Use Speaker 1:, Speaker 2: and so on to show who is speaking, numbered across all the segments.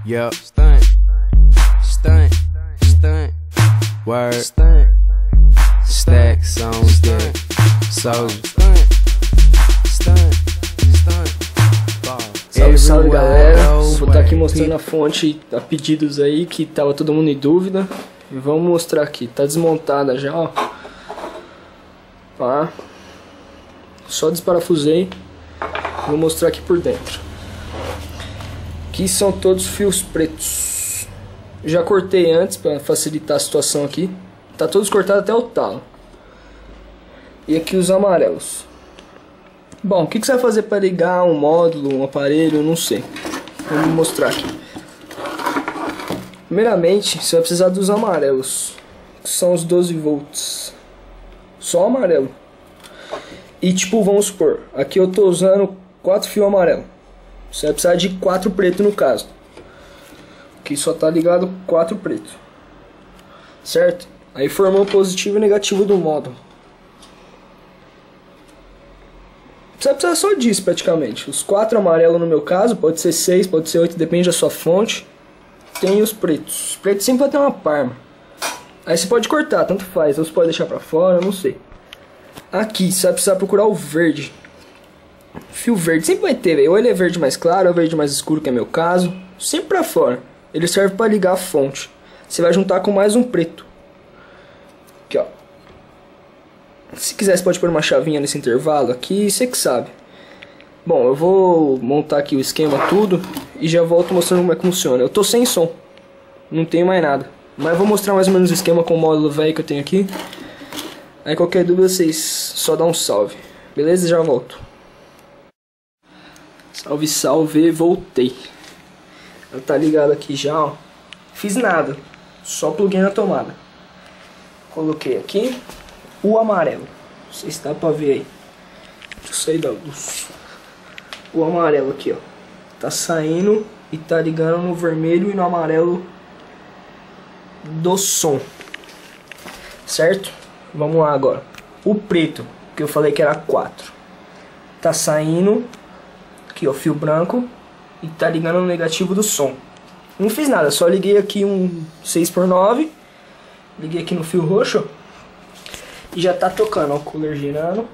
Speaker 1: Yup. Stunt. Stunt. Stunt. Word. Stunt. Stack songs get Soldier. Stunt.
Speaker 2: Salve, salve galera, vou estar aqui mostrando a fonte a pedidos aí, que tava todo mundo em dúvida. E vamos mostrar aqui, tá desmontada já, ó. Tá. Só desparafusei. Vou mostrar aqui por dentro. Aqui são todos fios pretos. Já cortei antes para facilitar a situação aqui. Tá todos cortados até o talo. E aqui os amarelos. Bom, o que você vai fazer para ligar um módulo, um aparelho, eu não sei. Vou mostrar aqui. Primeiramente, você vai precisar dos amarelos, que são os 12 volts. Só amarelo. E tipo, vamos supor, aqui eu tô usando 4 fios amarelos. Você vai precisar de 4 pretos no caso. Aqui só tá ligado 4 pretos. Certo? Aí formou o positivo e negativo do módulo. Você vai precisar só disso praticamente. Os 4 amarelos no meu caso, pode ser 6, pode ser 8, depende da sua fonte. Tem os pretos. Os pretos sempre vai ter uma parma. Aí você pode cortar, tanto faz. Ou você pode deixar pra fora, não sei. Aqui você vai precisar procurar o verde. Fio verde sempre vai ter, véio. Ou ele é verde mais claro, ou verde mais escuro, que é meu caso. Sempre pra fora. Ele serve pra ligar a fonte. Você vai juntar com mais um preto. Aqui, ó. Se quiser, você pode pôr uma chavinha nesse intervalo aqui, você que sabe. Bom, eu vou montar aqui o esquema tudo e já volto mostrando como é que funciona. Eu tô sem som, não tenho mais nada, mas vou mostrar mais ou menos o esquema com o módulo velho que eu tenho aqui. Aí qualquer dúvida vocês só dão um salve, beleza? Já volto. Salve, salve, voltei. Ela tá ligado aqui já, ó. Fiz nada, só pluguei na tomada. Coloquei aqui o amarelo, não sei se dá pra ver aí. Deixa eu sair da luz. O amarelo aqui, ó, tá saindo e tá ligando no vermelho e no amarelo do som, certo? Vamos lá agora. O preto, que eu falei que era 4, tá saindo aqui, ó, fio branco, e tá ligando no negativo do som. Não fiz nada, só liguei aqui um 6x9, liguei aqui no fio roxo e já tá tocando, ó, o cooler girando.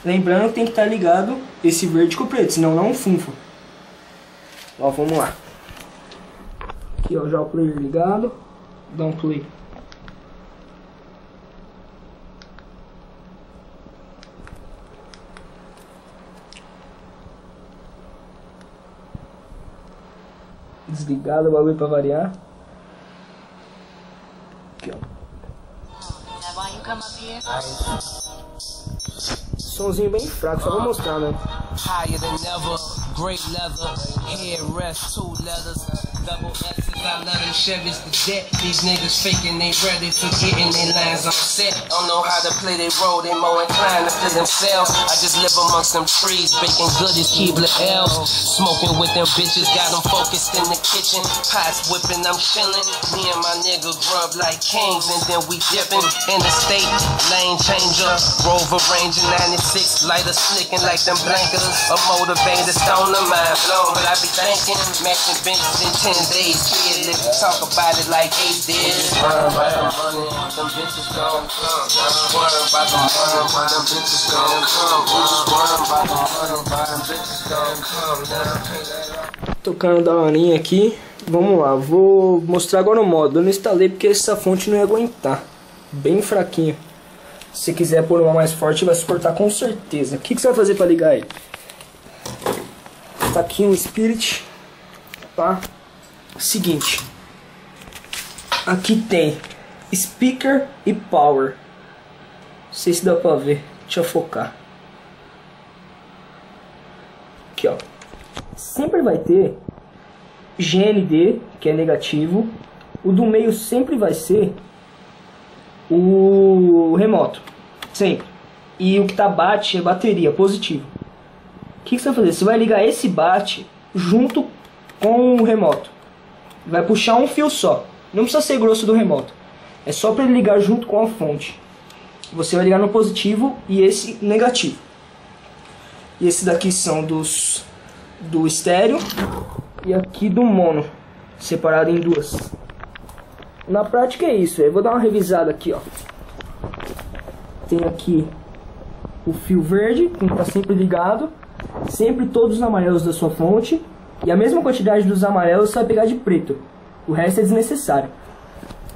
Speaker 2: Lembrando que tem que estar ligado esse verde com o preto, senão não funfa. Ó, vamos lá. Aqui, ó, já o player ligado. Dá um play. Desligado o bagulho pra variar. Aqui, ó. Somzinho bem fraco, só vou mostrar, né?
Speaker 3: Higher than ever, great leather, headrest, 2 leathers, double X's, I love them Chevys to death. These niggas faking, they ready, forgetting they lines on set. Don't know how to play their role, they more inclined to feel themselves. I just live amongst them trees, baking goodies, Keebler L's. Smoking with them bitches, got them focused in the kitchen. Pots whipping, I'm chilling. Me and my nigga grub like kings, and then we dipping in the state. Lane changer, Rover Ranger 96, lighter slicking like them blankers. A motivated stoner, mind blown, but I be thinking, matching benches in 10 days. Kid, if you talk about it like Ace did. Worry about the money, them bitches gon' come. Worry about the money, why them bitches gon' come. Worry about the money, why them bitches gon' come.
Speaker 2: Tocando da horinha aqui. Vamos lá, vou mostrar agora o módulo. Eu não instalei porque essa fonte não ia aguentar. Bem fraquinha. Se quiser pôr uma mais forte, vai suportar com certeza. O que você vai fazer para ligar ele? Tá aqui um Spirit, tá? Seguinte, aqui tem speaker e power. Não sei se dá pra ver, deixa eu focar. Aqui, ó. Sempre vai ter GND, que é negativo. O do meio sempre vai ser o remoto, sempre. E o que tá bate é bateria, positivo. O que você vai fazer? Você vai ligar esse bate junto com o remoto. Vai puxar um fio só. Não precisa ser grosso do remoto. É só para ele ligar junto com a fonte. Você vai ligar no positivo e esse negativo. E esse daqui são do estéreo e aqui do mono. separado em duas. Na prática é isso. Eu vou dar uma revisada aqui, ó. Tem aqui o fio verde, que está sempre ligado. Sempre todos os amarelos da sua fonte. E a mesma quantidade dos amarelos você vai pegar de preto. O resto é desnecessário.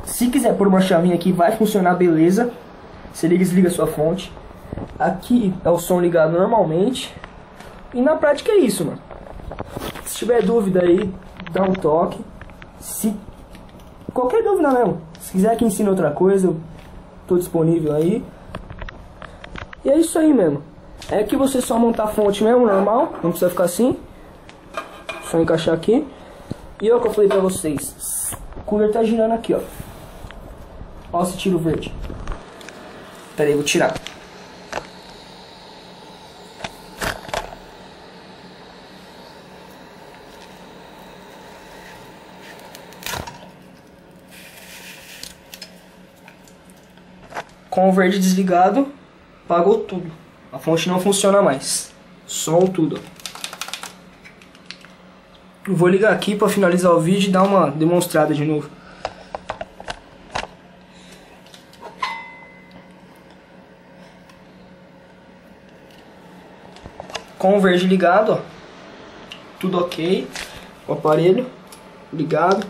Speaker 2: Se quiser pôr uma chavinha aqui, vai funcionar beleza. Você liga e desliga a sua fonte. Aqui é o som ligado normalmente. E na prática é isso, mano. Se tiver dúvida aí, dá um toque. Qualquer dúvida mesmo. Se quiser que ensine outra coisa, eu tô disponível aí. E é isso aí mesmo. É que você só montar a fonte mesmo, normal. Não precisa ficar assim. Só encaixar aqui. E é o que eu falei pra vocês. O cooler tá girando aqui, ó. Ó esse tiro verde. Pera aí, vou tirar. Com o verde desligado, apagou tudo. A fonte não funciona mais. Som tudo. Eu vou ligar aqui para finalizar o vídeo e dar uma demonstrada de novo. Com o verde ligado, ó. Tudo ok. O aparelho ligado.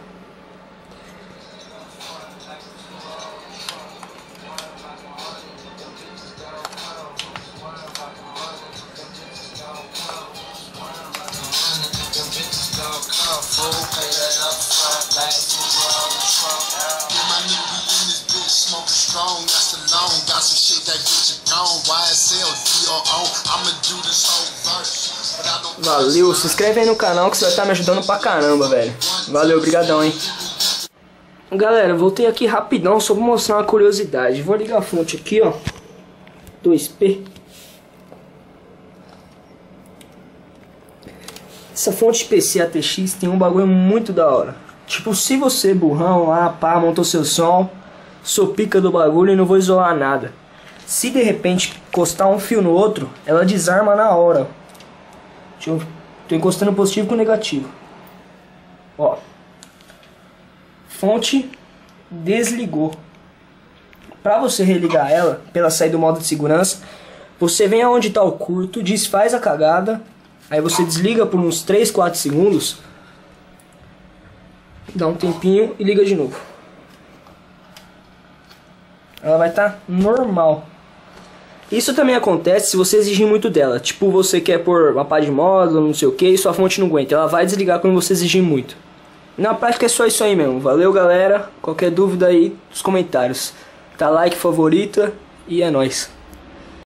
Speaker 2: Valeu, se inscreve aí no canal que você vai estar me ajudando pra caramba, velho. Valeu, brigadão, hein. Galera, voltei aqui rapidão só pra mostrar uma curiosidade. Vou ligar a fonte aqui, ó. 2P. Essa fonte PC ATX tem um bagulho muito da hora. Tipo, se você burrão lá, pá, montou seu som, sou pica do bagulho e não vou isolar nada. Se de repente encostar um fio no outro, ela desarma na hora. Tô encostando positivo com negativo. Ó. Fonte desligou. Pra você religar ela, pra ela sair do modo de segurança, você vem aonde tá o curto, desfaz a cagada, aí você desliga por uns 3, 4 segundos, dá um tempinho e liga de novo. Ela vai estar normal. Isso também acontece se você exigir muito dela. Tipo, você quer pôr uma pá de módulo, não sei o que, e sua fonte não aguenta. Ela vai desligar quando você exigir muito. Na prática é só isso aí mesmo. Valeu, galera. Qualquer dúvida aí, nos comentários. Dá like, favorita e é nóis.